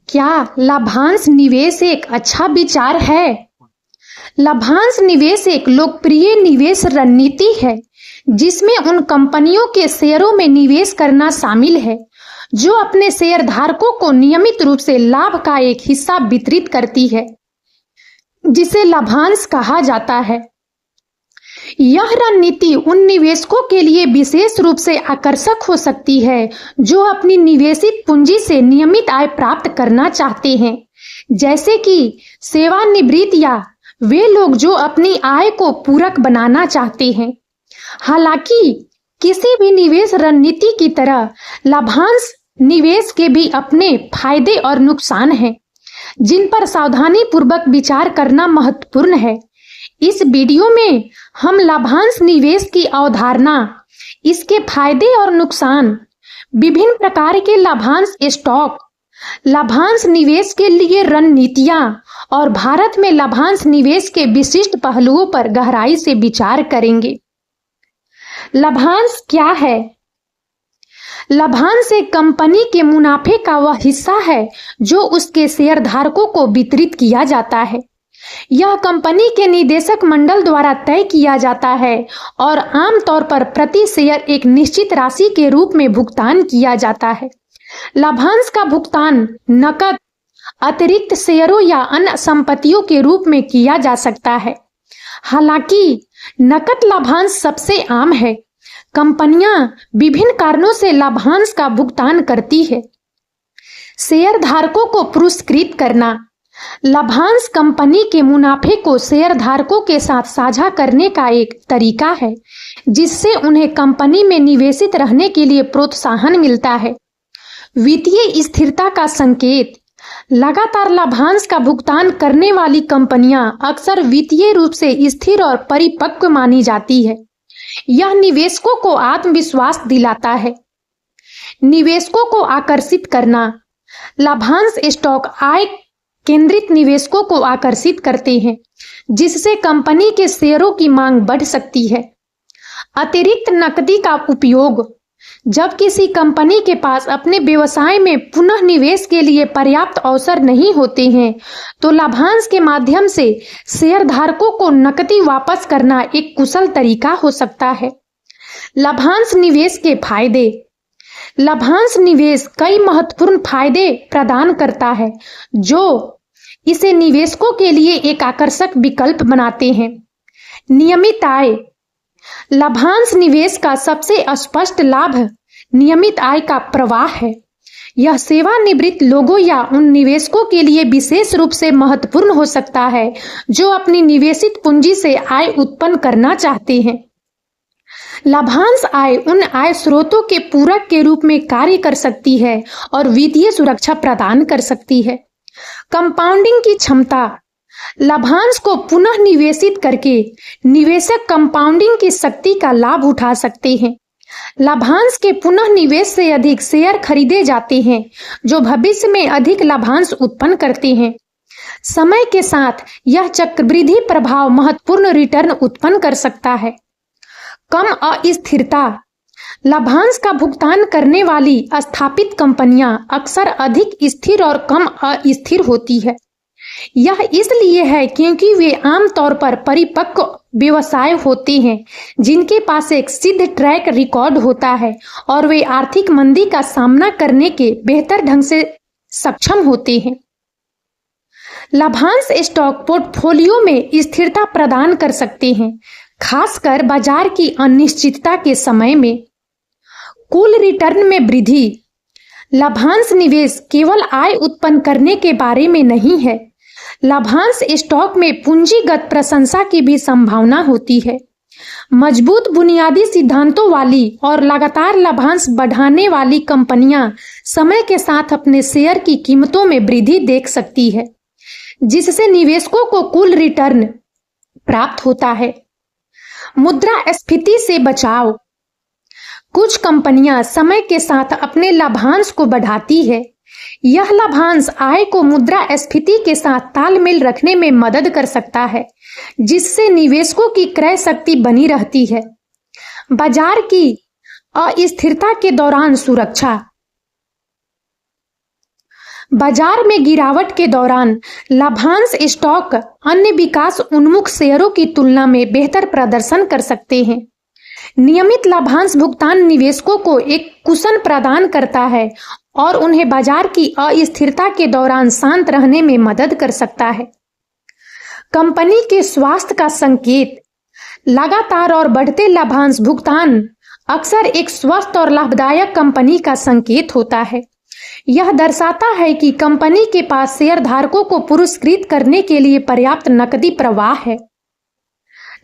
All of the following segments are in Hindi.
क्या लाभांश निवेश एक अच्छा विचार है? लाभांश निवेश एक लोकप्रिय निवेश रणनीति है जिसमें उन कंपनियों के शेयरों में निवेश करना शामिल है जो अपने शेयरधारकों को नियमित रूप से लाभ का एक हिस्सा वितरित करती है, जिसे लाभांश कहा जाता है। यह रणनीति उन निवेशकों के लिए विशेष रूप से आकर्षक हो सकती है जो अपनी निवेशित पूंजी से नियमित आय प्राप्त करना चाहते हैं, जैसे कि सेवानिवृत्त या वे लोग जो अपनी आय को पूरक बनाना चाहते हैं। हालांकि किसी भी निवेश रणनीति की तरह लाभांश निवेश के भी अपने फायदे और नुकसान हैं, जिन पर सावधानी पूर्वक विचार करना महत्वपूर्ण है। इस वीडियो में हम लाभांश निवेश की अवधारणा, इसके फायदे और नुकसान, विभिन्न प्रकार के लाभांश स्टॉक, लाभांश निवेश के लिए रणनीतियां और भारत में लाभांश निवेश के विशिष्ट पहलुओं पर गहराई से विचार करेंगे। लाभांश क्या है? लाभांश एक कंपनी के मुनाफे का वह हिस्सा है जो उसके शेयरधारकों को वितरित किया जाता है। यह कंपनी के निदेशक मंडल द्वारा तय किया जाता है और आमतौर पर प्रति शेयर एक निश्चित राशि के रूप में भुगतान किया जाता है। लाभांश का भुगतान नकद, अतिरिक्त शेयरों या अन्य संपत्तियों के रूप में किया जा सकता है। हालांकि नकद लाभांश सबसे आम है। कंपनियां विभिन्न कारणों से लाभांश का भुगतान करती है। शेयरधारकों को पुरस्कृत करना। लाभांश कंपनी के मुनाफे को शेयरधारकों के साथ साझा करने का एक तरीका है जिससे उन्हें कंपनी में निवेशित रहने के लिए प्रोत्साहन मिलता है। वित्तीय स्थिरता का संकेत। लगातार लाभांश का भुगतान करने वाली कंपनियां अक्सर वित्तीय रूप से स्थिर और परिपक्व मानी जाती है। यह निवेशकों को आत्मविश्वास दिलाता है। निवेशकों को आकर्षित करना। लाभांश स्टॉक आय केंद्रित निवेशकों को आकर्षित करते हैं, जिससे कंपनी के शेयरों की मांग बढ़ सकती है। अतिरिक्त नकदी का उपयोग। जब किसी कंपनी के पास अपने व्यवसाय में पुनः निवेश के लिए पर्याप्त अवसर नहीं होते हैं, तो लाभांश के माध्यम से शेयरधारकों को नकदी वापस करना एक कुशल तरीका हो सकता है। लाभांश निवेश के फायदे। लाभांश निवेश कई महत्वपूर्ण फायदे प्रदान करता है जो इसे निवेशकों के लिए एक आकर्षक विकल्प बनाते हैं। नियमित आय। लाभांश निवेश का सबसे स्पष्ट लाभ नियमित आय का प्रवाह है। यह सेवानिवृत्त लोगों या उन निवेशकों के लिए विशेष रूप से महत्वपूर्ण हो सकता है जो अपनी निवेशित पूंजी से आय उत्पन्न करना चाहते हैं। लाभांश आय उन आय स्रोतों के पूरक के रूप में कार्य कर सकती है और वित्तीय सुरक्षा प्रदान कर सकती है। कंपाउंडिंग की क्षमता। लाभांश को पुनः निवेशित करके निवेशक कंपाउंडिंग की शक्ति का लाभ उठा सकते हैं। लाभांश के पुनः निवेश से अधिक शेयर खरीदे जाते हैं जो भविष्य में अधिक लाभांश उत्पन्न करते हैं। समय के साथ यह चक्रवृद्धि प्रभाव महत्वपूर्ण रिटर्न उत्पन्न कर सकता है। कम अस्थिरता। लाभांश का भुगतान करने वाली स्थापित कंपनियां अक्सर अधिक स्थिर और कम अस्थिर होती है। यह इसलिए है क्योंकि वे आमतौर पर परिपक्व व्यवसाय होते हैं जिनके पास एक सिद्ध ट्रैक रिकॉर्ड होता है और वे आर्थिक मंदी का सामना करने के बेहतर ढंग से सक्षम होते हैं। लाभांश स्टॉक पोर्टफोलियो में स्थिरता प्रदान कर सकते हैं, खासकर बाजार की अनिश्चितता के समय में। कुल रिटर्न में वृद्धि। लाभांश निवेश केवल आय उत्पन्न करने के बारे में नहीं है। लाभांश स्टॉक में पूंजीगत प्रशंसा की भी संभावना होती है। मजबूत बुनियादी सिद्धांतों वाली और लगातार लाभांश बढ़ाने वाली कंपनियां समय के साथ अपने शेयर की कीमतों में वृद्धि देख सकती है, जिससे निवेशकों को कुल रिटर्न प्राप्त होता है। मुद्रास्फीति से बचाव। कुछ कंपनियां समय के साथ अपने लाभांश को बढ़ाती है। यह लाभांश आय को मुद्रास्फीति के साथ तालमेल रखने में मदद कर सकता है, जिससे निवेशकों की क्रय शक्ति बनी रहती है। बाजार की अस्थिरता के दौरान सुरक्षा। बाजार में गिरावट के दौरान लाभांश स्टॉक अन्य विकास उन्मुख शेयरों की तुलना में बेहतर प्रदर्शन कर सकते हैं। नियमित लाभांश भुगतान निवेशकों को एक कुशन प्रदान करता है और उन्हें बाजार की अस्थिरता के दौरान शांत रहने में मदद कर सकता है। कंपनी के स्वास्थ्य का संकेत। लगातार और बढ़ते लाभांश भुगतान अक्सर एक स्वस्थ और लाभदायक कंपनी का संकेत होता है। यह दर्शाता है कि कंपनी के पास शेयरधारकों को पुरस्कृत करने के लिए पर्याप्त नकदी प्रवाह है।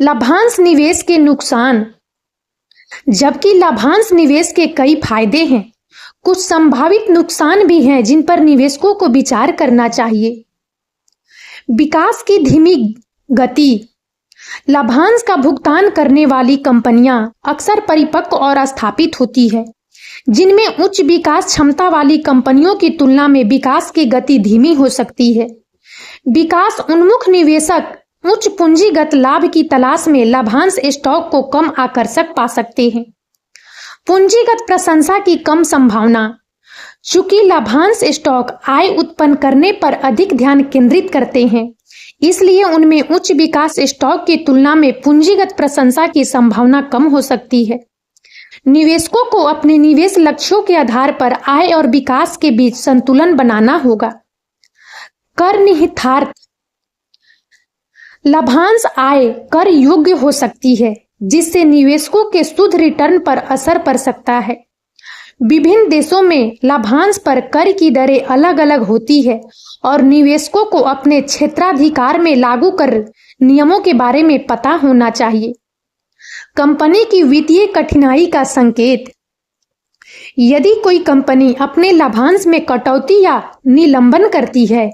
लाभांश निवेश के नुकसान। जबकि लाभांश निवेश के कई फायदे हैं, कुछ संभावित नुकसान भी हैं जिन पर निवेशकों को विचार करना चाहिए। विकास की धीमी गति। लाभांश का भुगतान करने वाली कंपनियां अक्सर परिपक्व और स्थापित होती है, जिनमें उच्च विकास क्षमता वाली कंपनियों की तुलना में विकास की गति धीमी हो सकती है। विकास उन्मुख निवेशक उच्च पूंजीगत लाभ की तलाश में लाभांश स्टॉक को कम आकर्षक पा सकते हैं। पूंजीगत प्रशंसा की कम संभावना। चूंकि लाभांश स्टॉक आय उत्पन्न करने पर अधिक ध्यान केंद्रित करते हैं, इसलिए उनमें उच्च विकास स्टॉक की तुलना में पूंजीगत प्रशंसा की संभावना कम हो सकती है। निवेशकों को अपने निवेश लक्ष्यों के आधार पर आय और विकास के बीच संतुलन बनाना होगा। कर निहितार्थ। लाभांश आय कर योग्य हो सकती है, जिससे निवेशकों के शुद्ध रिटर्न पर असर पड़ सकता है। विभिन्न देशों में लाभांश पर कर की दरें अलग अलग होती है और निवेशकों को अपने क्षेत्राधिकार में लागू कर नियमों के बारे में पता होना चाहिए। कंपनी की वित्तीय कठिनाई का संकेत। यदि कोई कंपनी अपने लाभांश में कटौती या निलंबन करती है,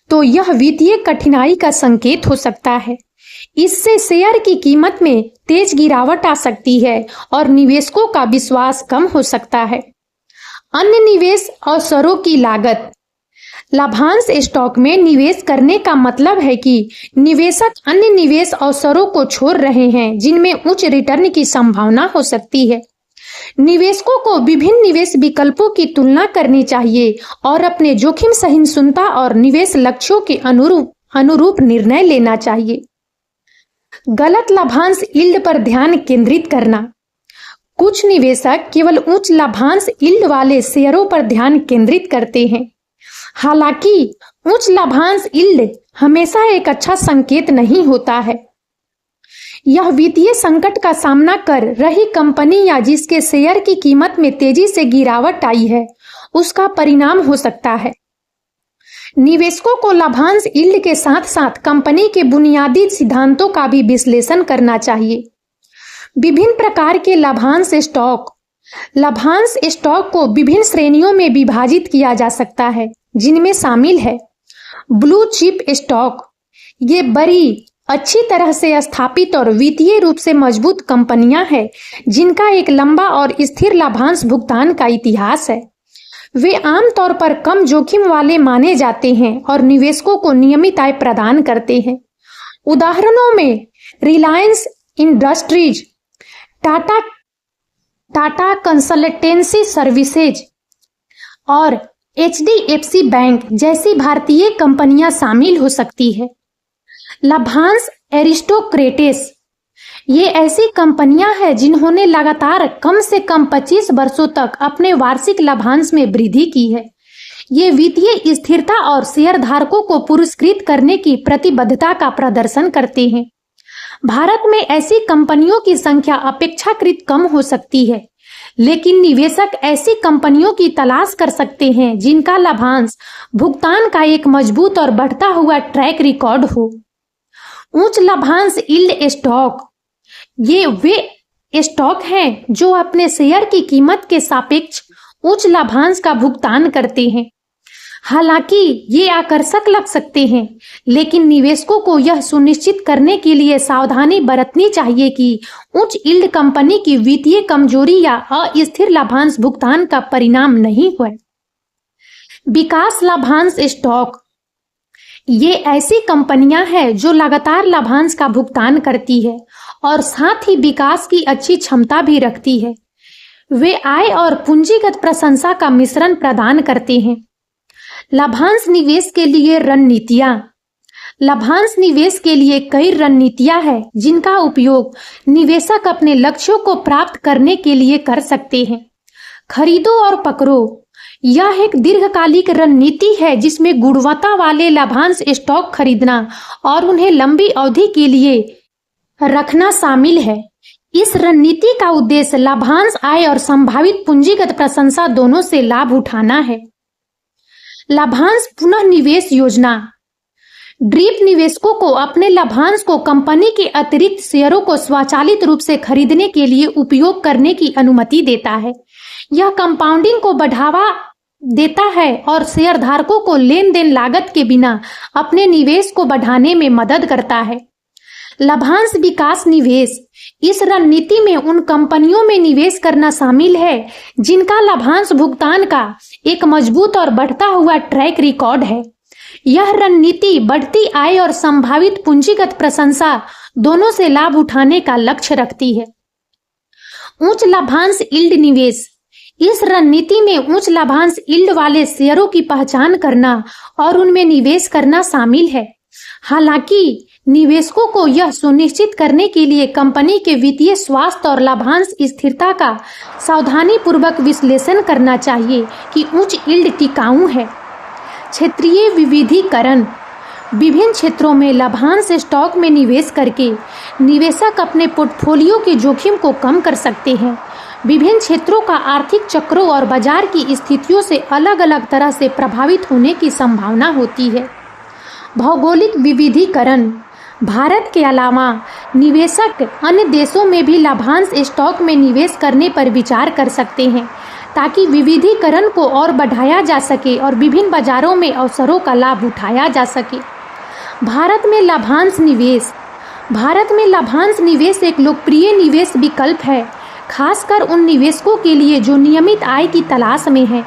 तो यह वित्तीय कठिनाई का संकेत हो सकता है। इससे शेयर की कीमत में तेज गिरावट आ सकती है और निवेशकों का विश्वास कम हो सकता है। अन्य निवेश अवसरों की लागत। लाभांश स्टॉक में निवेश करने का मतलब है कि निवेशक अन्य निवेश अवसरों को छोड़ रहे हैं जिनमें उच्च रिटर्न की संभावना हो सकती है। निवेशकों को विभिन्न निवेश विकल्पों की तुलना करनी चाहिए और अपने जोखिम सहिष्णुता और निवेश लक्ष्यों के अनुरूप निर्णय लेना चाहिए। गलत लाभांश यील्ड पर ध्यान केंद्रित करना। कुछ निवेशक केवल उच्च लाभांश यील्ड वाले शेयरों पर ध्यान केंद्रित करते हैं। हालांकि उच्च लाभांश यील्ड हमेशा एक अच्छा संकेत नहीं होता है। यह वित्तीय संकट का सामना कर रही कंपनी या जिसके शेयर की कीमत में तेजी से गिरावट आई है, उसका परिणाम हो सकता है। निवेशकों को लाभांश यील्ड के साथ साथ कंपनी के बुनियादी सिद्धांतों का भी विश्लेषण करना चाहिए। विभिन्न प्रकार के लाभांश स्टॉक। लाभांश स्टॉक को विभिन्न श्रेणियों में विभाजित किया जा सकता है, जिनमें शामिल है ब्लू चिप स्टॉक। ये बड़ी अच्छी तरह से स्थापित और वित्तीय रूप से मजबूत कंपनियां हैं जिनका एक लंबा और स्थिर लाभांश भुगतान का इतिहास है। वे आमतौर पर कम जोखिम वाले माने जाते हैं और निवेशकों को नियमित आय प्रदान करते हैं। उदाहरणों में Reliance industries, Tata consultancy services और HDFC बैंक जैसी भारतीय कंपनियां शामिल हो सकती है। लाभांश एरिस्टोक्रेट्स। ये ऐसी कंपनियां हैं जिन्होंने लगातार कम से कम 25 वर्षों तक अपने वार्षिक लाभांश में वृद्धि की है। ये वित्तीय स्थिरता और शेयरधारकों को पुरस्कृत करने की प्रतिबद्धता का प्रदर्शन करते हैं। भारत में ऐसी कंपनियों की संख्या अपेक्षाकृत कम हो सकती है, लेकिन निवेशक ऐसी कंपनियों की तलाश कर सकते हैं जिनका लाभांश भुगतान का एक मजबूत और बढ़ता हुआ ट्रैक रिकॉर्ड हो। उच्च लाभांश यील्ड स्टॉक। ये वे स्टॉक हैं जो अपने शेयर की कीमत के सापेक्ष उच्च लाभांश का भुगतान करते हैं। हालांकि ये आकर्षक लग सकते हैं, लेकिन निवेशकों को यह सुनिश्चित करने के लिए सावधानी बरतनी चाहिए कि उच्च यील्ड कंपनी की वित्तीय कमजोरी या अस्थिर लाभांश भुगतान का परिणाम नहीं हुआ। विकास लाभांश स्टॉक। ये ऐसी कंपनियां हैं जो लगातार लाभांश का भुगतान करती है और साथ ही विकास की अच्छी क्षमता भी रखती है। वे आय और पूंजीगत प्रशंसा का मिश्रण प्रदान करते हैं। लाभांश निवेश के लिए रणनीतियां। लाभांश निवेश के लिए कई रणनीतियां हैं जिनका उपयोग निवेशक अपने लक्ष्यों को प्राप्त करने के लिए कर सकते हैं। खरीदो और पकड़ो। यह एक दीर्घकालिक रणनीति है जिसमें गुणवत्ता वाले लाभांश स्टॉक खरीदना और उन्हें लंबी अवधि के लिए रखना शामिल है। इस रणनीति का उद्देश्य लाभांश आय और संभावित पूंजीगत प्रशंसा दोनों से लाभ उठाना है। लाभांश पुनः निवेश योजना ड्रिप निवेशकों को अपने लाभांश को कंपनी के अतिरिक्त शेयरों को स्वचालित रूप से खरीदने के लिए उपयोग करने की अनुमति देता है। यह कंपाउंडिंग को बढ़ावा देता है और शेयरधारकों को लेन देन लागत के बिना अपने निवेश को बढ़ाने में मदद करता है। लाभांश विकास निवेश इस रणनीति में उन कंपनियों में निवेश करना शामिल है जिनका लाभांश भुगतान का एक मजबूत और बढ़ता हुआ ट्रैक रिकॉर्ड है। यह रणनीति बढ़ती आय और संभावित पूंजीगत प्रशंसा दोनों से लाभ उठाने का लक्ष्य रखती है। उच्च लाभांश यील्ड निवेश इस रणनीति में उच्च लाभांश यील्ड वाले शेयरों की पहचान करना और उनमें निवेश करना शामिल है। हालांकि निवेशकों को यह सुनिश्चित करने के लिए कंपनी के वित्तीय स्वास्थ्य और लाभांश स्थिरता का सावधानीपूर्वक विश्लेषण करना चाहिए कि उच्च यील्ड टिकाऊ है। क्षेत्रीय विविधीकरण विभिन्न क्षेत्रों में लाभांश स्टॉक में निवेश करके निवेशक अपने पोर्टफोलियो के जोखिम को कम कर सकते हैं। विभिन्न क्षेत्रों का आर्थिक चक्रों और बाजार की स्थितियों से अलग अलग तरह से प्रभावित होने की संभावना होती है। भौगोलिक विविधीकरण भारत के अलावा निवेशक अन्य देशों में भी लाभांश स्टॉक में निवेश करने पर विचार कर सकते हैं ताकि विविधीकरण को और बढ़ाया जा सके और विभिन्न बाजारों में अवसरों का लाभ उठाया जा सके। भारत में लाभांश निवेश एक लोकप्रिय निवेश विकल्प है, खासकर उन निवेशकों के लिए जो नियमित आय की तलाश में हैं।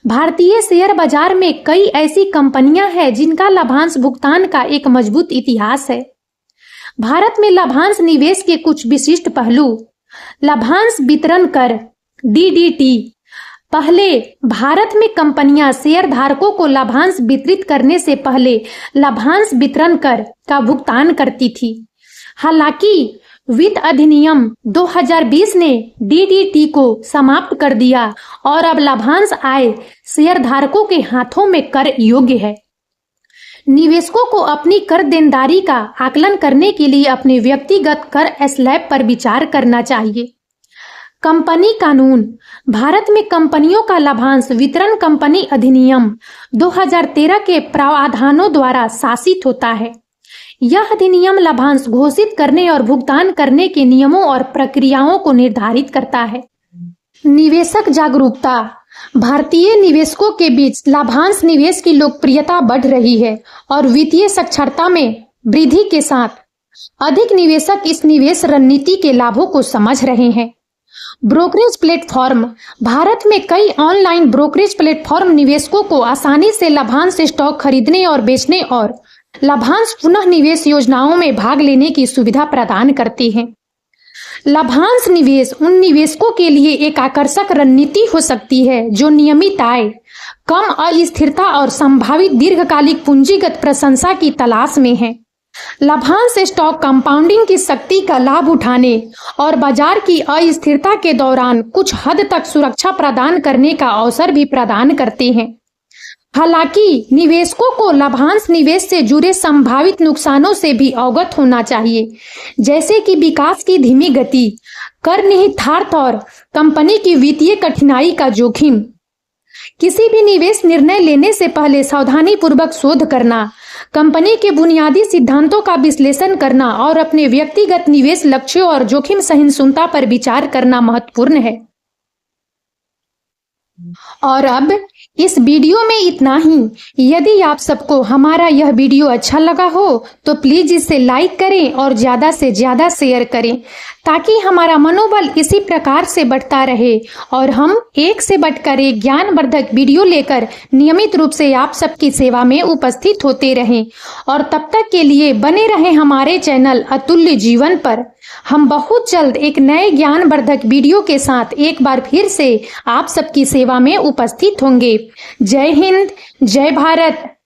भारतीय शेयर बाजार में कई ऐसी कंपनियां हैं जिनका लाभांश भुगतान का एक मजबूत इतिहास है। भारत में लाभांश निवेश के कुछ विशिष्ट पहलू। लाभांश वितरण कर डीडीटी। पहले भारत में कंपनियां शेयरधारकों को लाभांश वितरित करने से पहले लाभांश वितरण कर का भुगतान करती थी। हालांकि वित्त अधिनियम 2020 ने डीडीटी को समाप्त कर दिया और अब लाभांश आय शेयरधारकों के हाथों में कर योग्य है। निवेशकों को अपनी कर देनदारी का आकलन करने के लिए अपने व्यक्तिगत कर स्लैब पर विचार करना चाहिए। कंपनी कानून भारत में कंपनियों का लाभांश वितरण कंपनी अधिनियम 2013 के प्रावधानों द्वारा शासित होता है। यह अधिनियम लाभांश घोषित करने और भुगतान करने के नियमों और प्रक्रियाओं को निर्धारित करता है। निवेशक जागरूकता भारतीय निवेशकों के बीच लाभांश निवेश की लोकप्रियता बढ़ रही है और वित्तीय साक्षरता में वृद्धि के साथ अधिक निवेशक इस निवेश रणनीति के लाभों को समझ रहे हैं। ब्रोकरेज प्लेटफॉर्म भारत में कई ऑनलाइन ब्रोकरेज प्लेटफॉर्म निवेशकों को आसानी से लाभांश स्टॉक खरीदने और बेचने और लाभांश पुनः निवेश योजनाओं में भाग लेने की सुविधा प्रदान करते हैं। लाभांश निवेश उन निवेशकों के लिए एक आकर्षक रणनीति हो सकती है जो नियमित आय, कम अस्थिरता और संभावित दीर्घकालिक पूंजीगत प्रशंसा की तलाश में है। लाभांश स्टॉक कंपाउंडिंग की शक्ति का लाभ उठाने और बाजार की अस्थिरता के दौरान कुछ हद तक सुरक्षा प्रदान करने का अवसर भी प्रदान करते हैं। हालांकि निवेशकों को लाभांश निवेश से जुड़े संभावित नुकसानों से भी अवगत होना चाहिए, जैसे कि विकास की धीमी गति, कर निहितार्थ और कंपनी की वित्तीय कठिनाई का जोखिम। किसी भी निवेश निर्णय लेने से पहले सावधानीपूर्वक शोध करना, कंपनी के बुनियादी सिद्धांतों का विश्लेषण करना और अपने व्यक्तिगत निवेश लक्ष्यों और जोखिम सहिष्णुता पर विचार करना महत्वपूर्ण है। और अब इस वीडियो में इतना ही। यदि आप सबको हमारा यह वीडियो अच्छा लगा हो तो प्लीज इसे लाइक करें और ज्यादा से ज्यादा शेयर करें ताकि हमारा मनोबल इसी प्रकार से बढ़ता रहे और हम एक से बढ़कर एक ज्ञानवर्धक वीडियो लेकर नियमित रूप से आप सबकी सेवा में उपस्थित होते रहें। और तब तक के लिए बने रहें हमारे चैनल अतुल्य जीवन पर। हम बहुत जल्द एक नए ज्ञानवर्धक वीडियो के साथ एक बार फिर से आप सबकी सेवा सेवा में उपस्थित होंगे। जय हिंद, जय भारत।